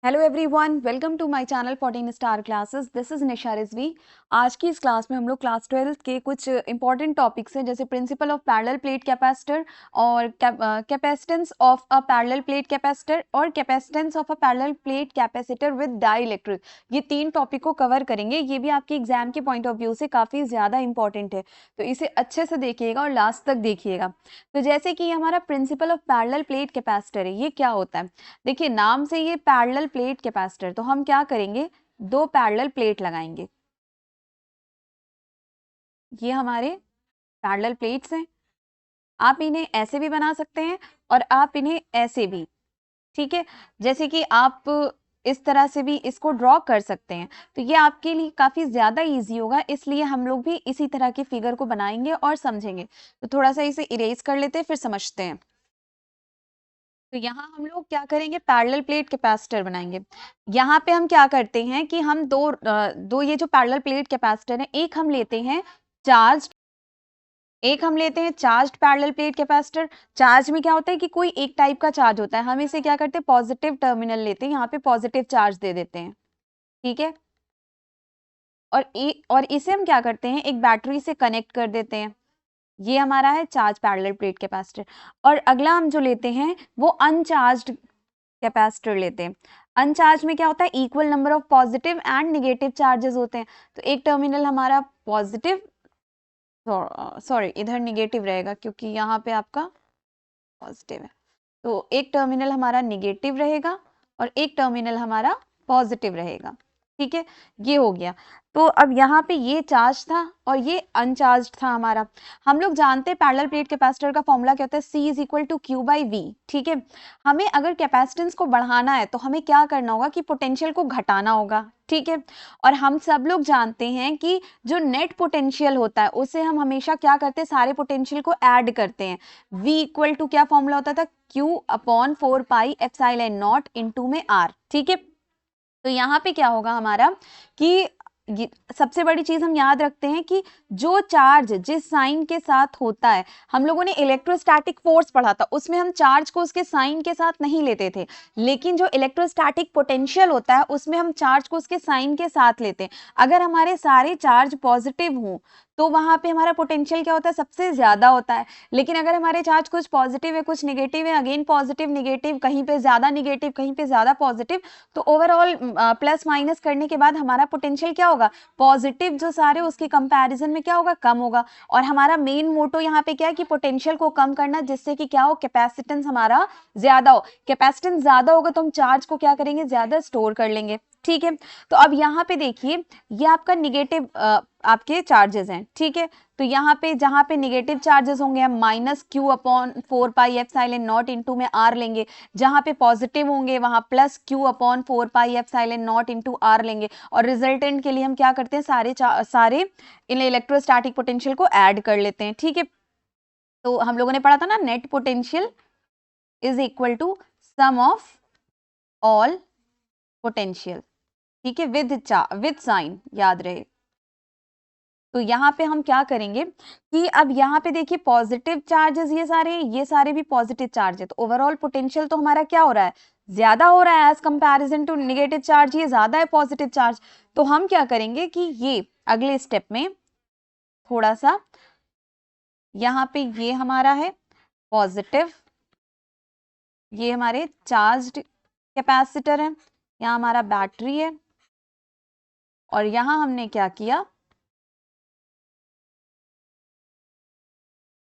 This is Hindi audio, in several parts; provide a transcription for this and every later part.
Hello everyone, welcome to my channel 14 star classes. This is Nisha Rizvi. आज की इस क्लास में हम लोग क्लास 12 के कुछ इंपॉर्टेंट टॉपिक्स हैं, जैसे principle of parallel plate capacitor और capacitance of a parallel plate capacitor और capacitance of a parallel plate capacitor with dielectric. ये तीन टॉपिक को कवर करेंगे। ये भी आपके एग्जाम के पॉइंट ऑफ व्यू से काफ़ी ज़्यादा इंपॉर्टेंट है, तो इसे अच्छे से देखिएगा और लास्ट तक देखिएगा। तो जैसे कि हमारा principal of parallel plate capacitor है, ये क्या होता है? देखिए, नाम से ये पैरेलल प्लेट कैपेसिटर, तो हम क्या करेंगे, दो पैरेलल प्लेट लगाएंगे। ये हमारे पैरेलल प्लेट्स हैं। आप इन्हें ऐसे भी बना सकते हैं और आप इन्हें ऐसे भी, ठीक है, जैसे कि आप इस तरह से भी इसको ड्रॉ कर सकते हैं। तो ये आपके लिए काफ़ी ज़्यादा इजी होगा, इसलिए हम लोग भी इसी तरह के फिगर को बनाएंगे और समझेंगे। तो थोड़ा सा इसे इरेज कर लेते हैं, फिर समझते हैं। तो यहाँ हम लोग क्या करेंगे, पैरेलल प्लेट कैपेसिटर बनाएंगे। यहाँ पे हम क्या करते हैं कि हम दो ये जो पैरेलल प्लेट कैपेसिटर है, एक हम लेते हैं charged parallel plate capacitor. Charge में क्या होता है कि कोई एक टाइप का चार्ज होता है, हम इसे क्या करते हैं, पॉजिटिव टर्मिनल लेते हैं, यहाँ पे पॉजिटिव चार्ज दे देते हैं, ठीक है। और इसे हम क्या करते हैं, एक बैटरी से कनेक्ट कर देते हैं। ये हमारा है चार्ज पैरेलल प्लेट कैपेसिटर। और अगला हम जो लेते हैं वो अनचार्ज्ड कैपेसिटर लेते हैं। अनचार्ज में क्या होता है, equal number of positive and negative charges होते हैं। तो एक टर्मिनल हमारा पॉजिटिव, सॉरी इधर निगेटिव रहेगा क्योंकि यहाँ पे आपका पॉजिटिव है। तो एक टर्मिनल हमारा निगेटिव रहेगा और एक टर्मिनल हमारा पॉजिटिव रहेगा, ठीक है। ये हो गया। तो अब यहाँ पे ये चार्ज था और ये अनचार्ज था हमारा। हम लोग जानते हैं पैरेलल प्लेट कैपेसिटर का फॉर्मूला क्या होता है, C is equal to Q by V, ठीक है। हमें अगर कैपेसिटेंस को बढ़ाना है तो हमें क्या करना होगा कि पोटेंशियल को घटाना होगा, ठीक है। और हम सब लोग जानते हैं कि जो नेट पोटेंशियल होता है उसे हम हमेशा क्या करते हैं, सारे पोटेंशियल को ऐड करते हैं। V इक्वल टू क्या फॉर्मूला होता था, Q upon 4 pi epsilon naught into में R, ठीक है। तो यहाँ पे क्या होगा हमारा कि सबसे बड़ी चीज हम याद रखते हैं कि जो चार्ज जिस साइन के साथ होता है, हम लोगों ने इलेक्ट्रोस्टैटिक फोर्स पढ़ा था, उसमें हम चार्ज को उसके साइन के साथ नहीं लेते थे, लेकिन जो इलेक्ट्रोस्टैटिक पोटेंशियल होता है उसमें हम चार्ज को उसके साइन के साथ लेते हैं। अगर हमारे सारे चार्ज पॉजिटिव हों तो वहां पे हमारा पोटेंशियल क्या होता है, सबसे ज्यादा होता है। लेकिन अगर हमारे चार्ज कुछ पॉजिटिव है कुछ निगेटिव है, अगेन पॉजिटिव निगेटिव, कहीं पे ज्यादा निगेटिव कहीं पे ज्यादा पॉजिटिव, तो ओवरऑल प्लस माइनस करने के बाद हमारा पोटेंशियल क्या होगा, पॉजिटिव जो सारे उसके कंपैरिजन में क्या होगा, कम होगा। और हमारा मेन मोटो यहाँ पे क्या है कि पोटेंशियल को कम करना, जिससे कि क्या हो, कैपेसिटेंस हमारा ज्यादा हो। कैपेसिटेंस ज्यादा होगा तो हम चार्ज को क्या करेंगे, ज्यादा स्टोर कर लेंगे, ठीक है। तो अब यहाँ पे देखिए, ये आपका निगेटिव आपके चार्जेस हैं, ठीक है। तो यहाँ पे जहाँ पे निगेटिव चार्जेस होंगे हम minus Q upon 4 pi epsilon naught into में आर लेंगे, जहाँ पे पॉजिटिव होंगे वहां plus Q upon 4 pi epsilon naught into R लेंगे। और रिजल्टेंट के लिए हम क्या करते हैं, सारे इन इलेक्ट्रोस्टैटिक पोटेंशियल को ऐड कर लेते हैं, ठीक है। तो हम लोगों ने पढ़ा था ना, net potential is equal to sum of all potential, ठीक है, विद साइन, याद रहे। तो यहाँ पे हम क्या करेंगे कि अब यहाँ पे देखिए पॉजिटिव चार्जेस ये सारे भी पॉजिटिव चार्ज है, तो ओवरऑल पोटेंशियल तो हमारा क्या हो रहा है, ज्यादा हो रहा है as comparison to negative charge, ये ज्यादा है पॉजिटिव चार्ज। तो हम क्या करेंगे कि ये अगले स्टेप में थोड़ा सा, यहाँ पे ये हमारा है पॉजिटिव, ये हमारे चार्ज्ड कैपेसिटर है, यहाँ हमारा बैटरी है, और यहाँ हमने क्या किया,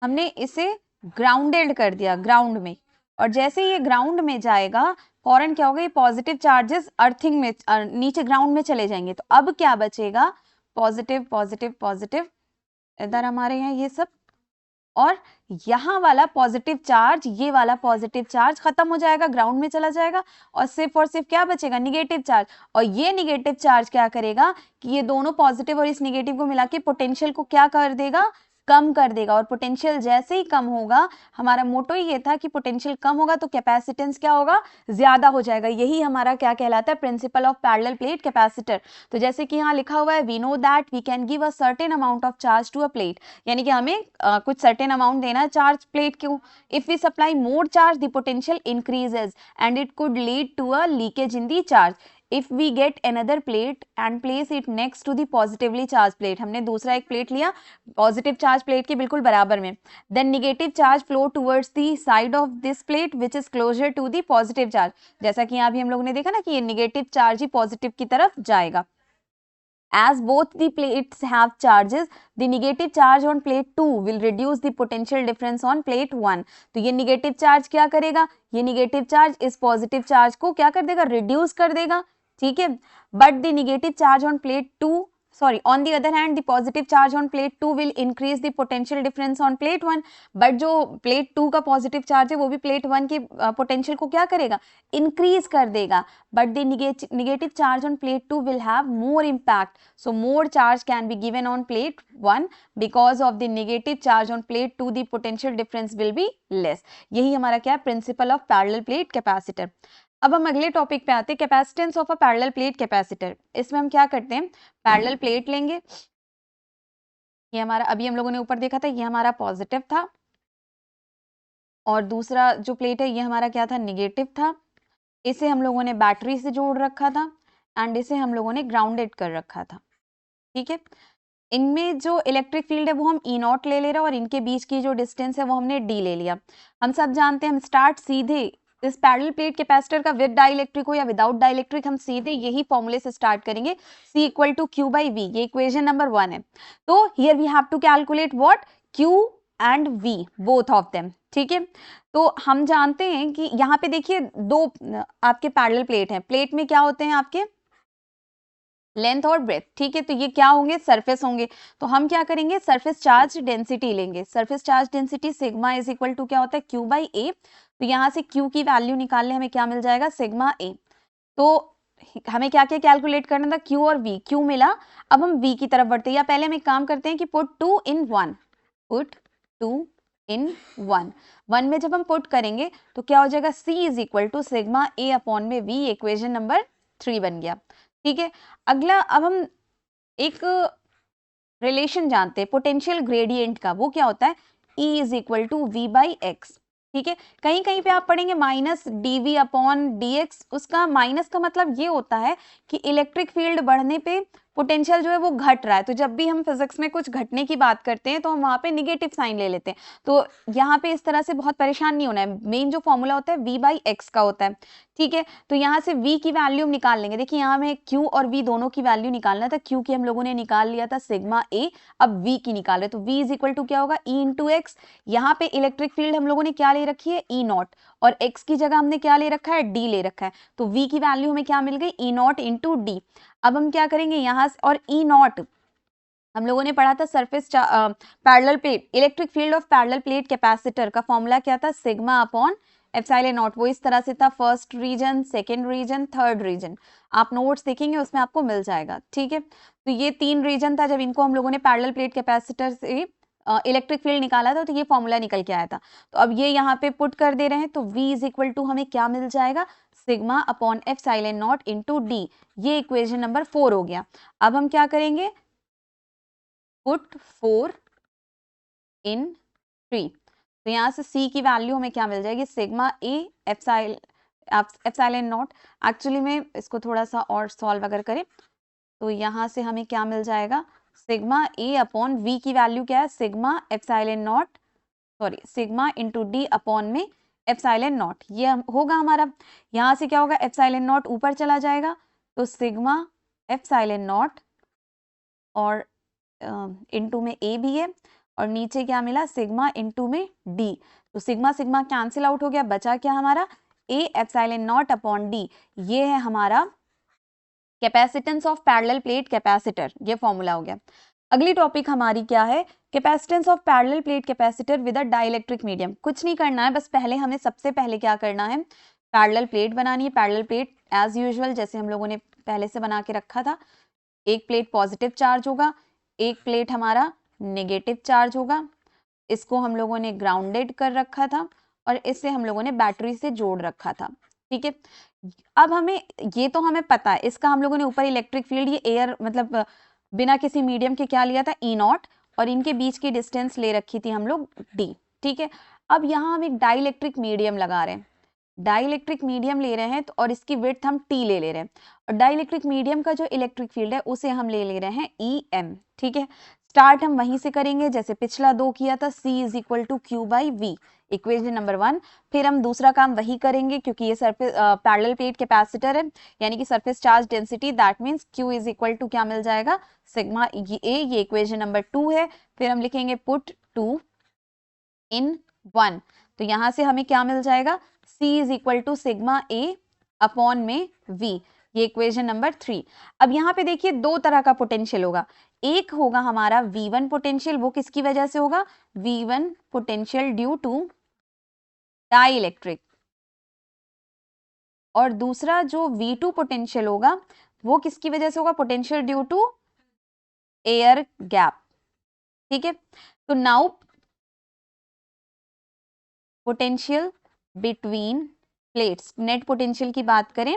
हमने इसे ग्राउंडेड कर दिया ग्राउंड में। और जैसे ये ग्राउंड में जाएगा फौरन क्या होगा, ये पॉजिटिव चार्जेस अर्थिंग में नीचे ग्राउंड में चले जाएंगे। तो अब क्या बचेगा, पॉजिटिव पॉजिटिव पॉजिटिव, इधर हमारे यहाँ ये सब, और यहाँ वाला पॉजिटिव चार्ज, ये वाला पॉजिटिव चार्ज खत्म हो जाएगा, ग्राउंड में चला जाएगा, और सिर्फ क्या बचेगा, निगेटिव चार्ज। और ये निगेटिव चार्ज क्या करेगा कि ये दोनों पॉजिटिव और इस निगेटिव को मिला के पोटेंशियल को क्या कर देगा, कम कर देगा, और पोटेंशियल जैसे ही कम होगा, हमारा मोटो ही ये था कि पोटेंशियल कम होगा तो कैपेसिटेंस क्या होगा, ज्यादा हो जाएगा। यही हमारा क्या कहलाता है, principle of parallel plate capacitor. तो जैसे कि यहाँ लिखा हुआ है, we know that we can give a certain amount of charge to a plate, यानी कि हमें कुछ सर्टेन अमाउंट देना है चार्ज प्लेट को। If we supply more charge the potential increases and it could lead to a leakage in the charge. If we get another plate and place it next to the positively charged plate, हमने दूसरा एक प्लेट लिया पॉजिटिव चार्ज प्लेट के बिल्कुल बराबर में, then negative charge flow towards the side of this plate which is closer to the positive charge। जैसा कि यहाँ भी हम लोगों ने देखा ना कि ये नेगेटिव चार्ज ही पॉजिटिव की तरफ जाएगा। As both the plates have charges, the negative charge on plate 2 will reduce the potential difference on plate 1। तो ये negative charge क्या करेगा, ये negative charge इस positive charge को क्या कर देगा, reduce कर देगा, ठीक है। But the negative charge on plate 2, on the other hand, the positive charge on plate 2 will increase the potential difference on plate 1। But जो plate 2 का positive charge है वो भी plate 1 की potential को क्या करेगा, increase कर देगा। But the negative charge on plate 2 will have more impact, so more charge can be given on plate 1 because of the negative charge on plate 2 the potential difference will be less। यही हमारा क्या है, principle of parallel plate capacitor। अब हम अगले टॉपिक पे आते हैं, capacitance of a parallel plate capacitor. इसमें हम क्या करते हैं, पैरेलल प्लेट लेंगे, ये हमारा अभी हम लोगों ने ऊपर देखा था, ये हमारा पॉजिटिव था, और दूसरा जो प्लेट है ये हमारा क्या था, निगेटिव था। इसे हम लोगों ने बैटरी से जोड़ रखा था एंड इसे हम लोगों ने ग्राउंडेड कर रखा था, ठीक है। इनमें जो इलेक्ट्रिक फील्ड है वो हम ई नॉट ले ले रहे हैं, और इनके बीच की जो डिस्टेंस है वो हमने डी ले लिया। हम सब जानते हैं, हम स्टार्ट सीधे इस पैरेलल प्लेट कैपेसिटर का विद डाइलेक्ट्रिक हो या विदाउट डाइलेक्ट्रिक, हम सीधे यही फॉर्मूले से स्टार्ट करेंगे, C equal to Q by V, ये इक्वेशन नंबर 1 है। तो here we have to calculate what, Q and V both of them, ठीक है। तो हम जानते हैं कि यहाँ पे देखिए दो आपके पैरेलल प्लेट हैं, प्लेट में क्या होते हैं आपके, लेंथ और ब्रेथ, ठीक है। तो ये क्या होंगे, सरफेस होंगे। तो हम क्या करेंगे, सरफेस चार्ज डेंसिटी लेंगे। Surface charge density sigma is equal to क्या होता है, क्यू बाई ए। तो यहाँ से क्यू की वैल्यू निकाल ले, हमें क्या मिल जाएगा, सिग्मा ए। तो हमें क्या क्या कैलकुलेट करना था, क्यू और वी। क्यू मिला, अब हम वी की तरफ बढ़ते हैं, या पहले हम एक काम करते हैं कि पुट 2 in 1, पुट 2 in 1, 1 में जब हम पुट करेंगे तो क्या हो जाएगा, C is equal to sigma A upon में वी, इक्वेशन नंबर 3 बन गया, ठीक है। अगला, अब हम एक रिलेशन जानते हैं पोटेंशियल ग्रेडियंट का, वो क्या होता है, E is equal to V by X, ठीक है। कहीं कहीं पे आप पढ़ेंगे minus D V upon D X. उसका माइनस का मतलब ये होता है कि इलेक्ट्रिक फील्ड बढ़ने पे पोटेंशियल जो है वो घट रहा है। तो जब भी हम फिजिक्स में कुछ घटने की बात करते हैं तो हम वहाँ पे निगेटिव साइन ले लेते हैं। तो यहाँ पे इस तरह से बहुत परेशान नहीं होना है, मेन जो फॉर्मूला होता है v बाई एक्स का होता है, ठीक है। तो यहाँ से v की वैल्यू हम निकाल लेंगे। देखिए यहाँ में q और v दोनों की वैल्यू निकालना था। q की हम लोगों ने निकाल लिया था सिग्मा a, अब v की निकाल रहे, तो v इज इक्वल टू क्या होगा, e इंटू एक्स। यहाँ पे इलेक्ट्रिक फील्ड हम लोगों ने क्या ले रखी है, e नॉट, और x की जगह हमने क्या ले रखा है, d ले रखा है। तो v की वैल्यू हमें क्या मिल गई, e नॉट इंटू डी। अब हम क्या करेंगे यहाँ से, और ई नॉट हम लोगों ने पढ़ा था surface parallel plate, electric field of parallel plate capacitor का फॉर्मूला क्या था, सिग्मा अपॉन एप्सिलॉन नॉट। वो इस तरह से था, first region, second region, third region. आप नोट्स देखेंगे उसमें आपको मिल जाएगा, ठीक है। तो ये 3 रीजन था, जब इनको हम लोगों ने पैरेलल प्लेट कैपेसिटर से इलेक्ट्रिक फील्ड निकाला था तो ये फॉर्मूला निकल के आया था। तो अब ये यहाँ पे पुट कर दे रहे हैं, तो v इज इक्वल टू हमें क्या मिल जाएगा, sigma upon epsilon not into D. ये इक्वेशन नंबर 4 हो गया। अब हम क्या करेंगे, पुट 4 in 3। तो यहाँ से c की वैल्यू हमें क्या मिल जाएगी, sigma A epsilon not. Actually में इसको थोड़ा सा और सॉल्व अगर करें तो यहाँ से हमें क्या मिल जाएगा, सिग्मा ए अपॉन वी की वैल्यू क्या है, sigma epsilon not, sigma into D upon में एप्सिलॉन नॉट। ये होगा हमारा, यहाँ से क्या होगा, एप्सिलॉन नॉट ऊपर चला जाएगा, तो सिग्मा एप्सिलॉन नॉट और इंटू में ए भी है, और नीचे क्या मिला, सिग्मा इंटू में डी। तो सिग्मा सिग्मा कैंसिल आउट हो गया, बचा क्या हमारा, A epsilon not upon D. ये है हमारा capacitance of parallel plate capacitor, ये फॉर्मूला हो गया। अगली टॉपिक हमारी क्या है, capacitance of parallel plate capacitor with a dielectric medium. कुछ नहीं करना है, बस पहले हमें सबसे पहले क्या करना है, पैरेलल प्लेट बनानी है। पैरेलल प्लेट एज यूजुअल जैसे हम लोगों ने पहले से बना के रखा था, एक प्लेट पॉजिटिव चार्ज होगा, एक प्लेट हमारा नेगेटिव चार्ज होगा, इसको हम लोगों ने ग्राउंडेड कर रखा था और इससे हम लोगों ने बैटरी से जोड़ रखा था। ठीक है, अब हमें ये तो हमें पता है, इसका हम लोगों ने ऊपर इलेक्ट्रिक फील्ड, ये एयर मतलब बिना किसी मीडियम के क्या लिया था, ई नॉट, और इनके बीच की डिस्टेंस ले रखी थी हम लोग डी। ठीक है, अब यहाँ हम एक डाइलेक्ट्रिक मीडियम लगा रहे हैं, डाइलेक्ट्रिक मीडियम ले रहे हैं तो, और इसकी विड्थ हम टी ले रहे हैं, और डाइलेक्ट्रिक मीडियम का जो इलेक्ट्रिक फील्ड है उसे हम ले रहे हैं ई एम। ठीक है, स्टार्ट हम वहीं से करेंगे जैसे पिछला 2 किया था, C is equal to Q by V, equation number 1। फिर हम दूसरा काम वही करेंगे क्योंकि ये सरफेस पैरेलल प्लेट कैपेसिटर है, यानी कि surface charge density, that means Q is equal to क्या मिल जाएगा, सिग्मा ए, ये इक्वेशन नंबर 2 है। फिर हम लिखेंगे पुट 2 इन 1, तो यहां से हमें क्या मिल जाएगा, C is equal to sigma A upon में V, ये इक्वेशन नंबर 3। अब यहाँ पे देखिए दो तरह का पोटेंशियल होगा, एक होगा हमारा V1 पोटेंशियल, वो किसकी वजह से होगा, V1 potential due to dielectric, और दूसरा जो V2 पोटेंशियल होगा वो किसकी वजह से होगा, potential due to air gap. ठीक है, तो now potential between plates, net potential की बात करें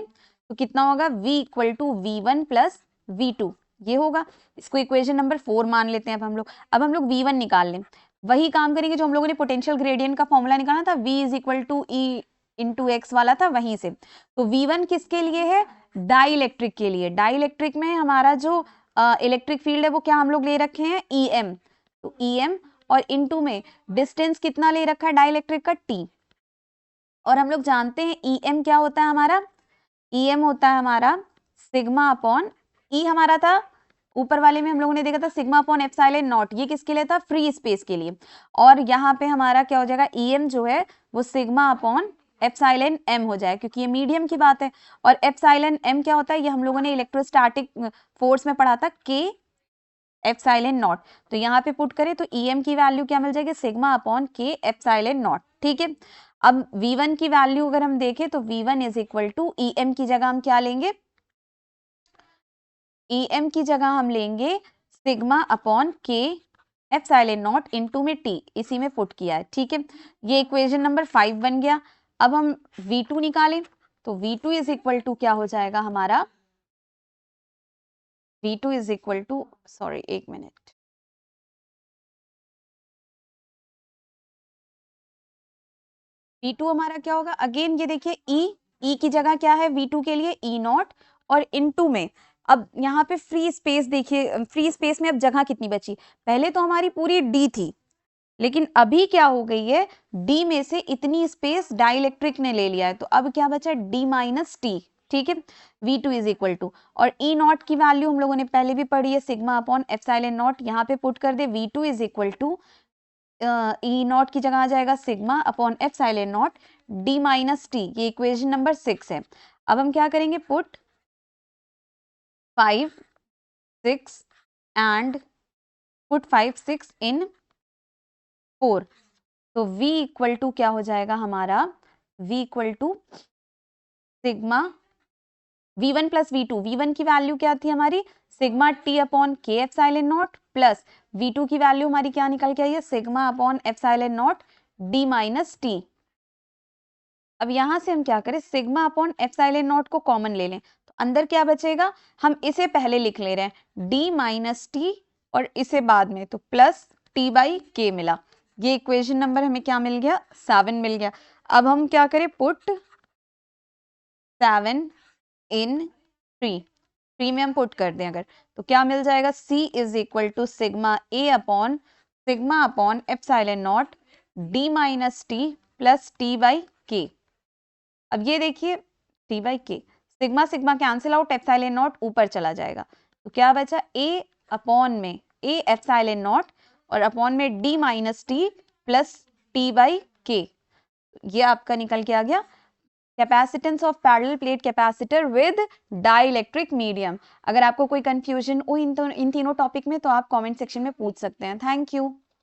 तो कितना होगा, V equal to V1 plus V2, ये होगा। इसको इक्वेशन नंबर 4 मान लेते हैं अब हम लोग V1 निकाल लें, वही काम करेंगे जो हम लोगों ने पोटेंशियल ग्रेडियंट का फॉर्मूला निकाला था, V is equal to E into X वाला था, वहीं से। तो V1 किसके लिए है, डाइलेक्ट्रिक के लिए। डाइलेक्ट्रिक में हमारा जो इलेक्ट्रिक फील्ड है वो क्या हम लोग ले रखे हैं, EM, तो EM, और इनटू में डिस्टेंस कितना ले रखा है डाइलेक्ट्रिक का, T, और हम लोग जानते हैं EM क्या होता है हमारा, EM होता है हमारा सिग्मा अपॉन, E हमारा था ऊपर वाले में हम लोगों ने देखा था सिग्मा अपॉन एप्सिलॉन नॉट, ये किसके लिए था, फ्री स्पेस के लिए, और यहाँ पे हमारा क्या हो जाएगा, EM जो है वो सिग्मा अपॉन एप्सिलॉन m हो जाए, क्योंकि ये मीडियम की बात है, और एप्सिलॉन m क्या होता है, ये हम लोगों ने इलेक्ट्रोस्टैटिक फोर्स में पढ़ा था, K एप्सिलॉन नॉट। तो यहाँ पे पुट करें तो EM की वैल्यू क्या मिल जाएगी, sigma upon K epsilon not. ठीक है, अब V1 की वैल्यू अगर हम देखें तो V1 is equal to EM की जगह हम क्या लेंगे, EM की जगह हम लेंगे sigma upon K epsilon naught into में T, इसी में पुट किया है। ठीक है, ये इक्वेशन नंबर 5 बन गया। अब हम V2 निकालें तो V2 इज इक्वल टू क्या हो जाएगा हमारा, V2 is equal to, sorry एक मिनट, V2 हमारा क्या होगा, अगेन ये देखिए E की जगह क्या है V2 के लिए, E नॉट, और इनटू में अब यहाँ पे फ्री स्पेस देखिए, फ्री स्पेस में अब जगह कितनी बची, पहले तो हमारी पूरी D थी, लेकिन अभी क्या हो गई है, D में से इतनी स्पेस डाइलेक्ट्रिक ने ले लिया है, तो अब क्या बचा, D माइनस T। ठीक है, V2 इज इक्वल टू, और E नॉट की वैल्यू हम लोगों ने पहले भी पढ़ी है, सिग्मा अपॉन एप्सिलॉन नॉट, यहाँ पे पुट कर दे, V2 is equal to E naught की जगह आ जाएगा sigma upon epsilon naught D minus T, ये इक्वेशन नंबर 6 है। अब हम क्या करेंगे, पुट 5 6 एंड पुट 5 6 इन 4, तो V इक्वल टू क्या हो जाएगा हमारा, V equal to sigma V1 plus V2, V1 की वैल्यू क्या थी हमारी, sigma T upon K epsilon naught, plus V2 की वैल्यू हमारी क्या निकल के आई है, sigma upon epsilon naught D minus T। अब यहां से हम क्या करें, सिग्मा अपॉन एप्सिलॉन नॉट को कॉमन ले लें, तो अंदर क्या बचेगा, हम इसे पहले लिख ले रहे हैं D माइनस T, और इसे बाद में, तो प्लस T बाई K मिला, ये इक्वेशन नंबर हमें क्या मिल गया, 7 मिल गया। अब हम क्या करें, पुट 7 इन 3 में हम पुट कर दें अगर, तो क्या मिल जाएगा, C is equal to sigma A upon sigma upon epsilon naught D minus T plus T by K। अब ये देखिए T by K, sigma sigma cancel out, epsilon naught ऊपर चला जाएगा, तो क्या बचा, A अपॉन में A एप्सिलॉन नॉट और अपॉन में D minus T plus T by K, ये आपका निकल के आ गया capacitance of parallel plate capacitor with dielectric medium. अगर आपको कोई कंफ्यूजन हो इन तीनों टॉपिक में तो आप कमेंट सेक्शन में पूछ सकते हैं। Thank you.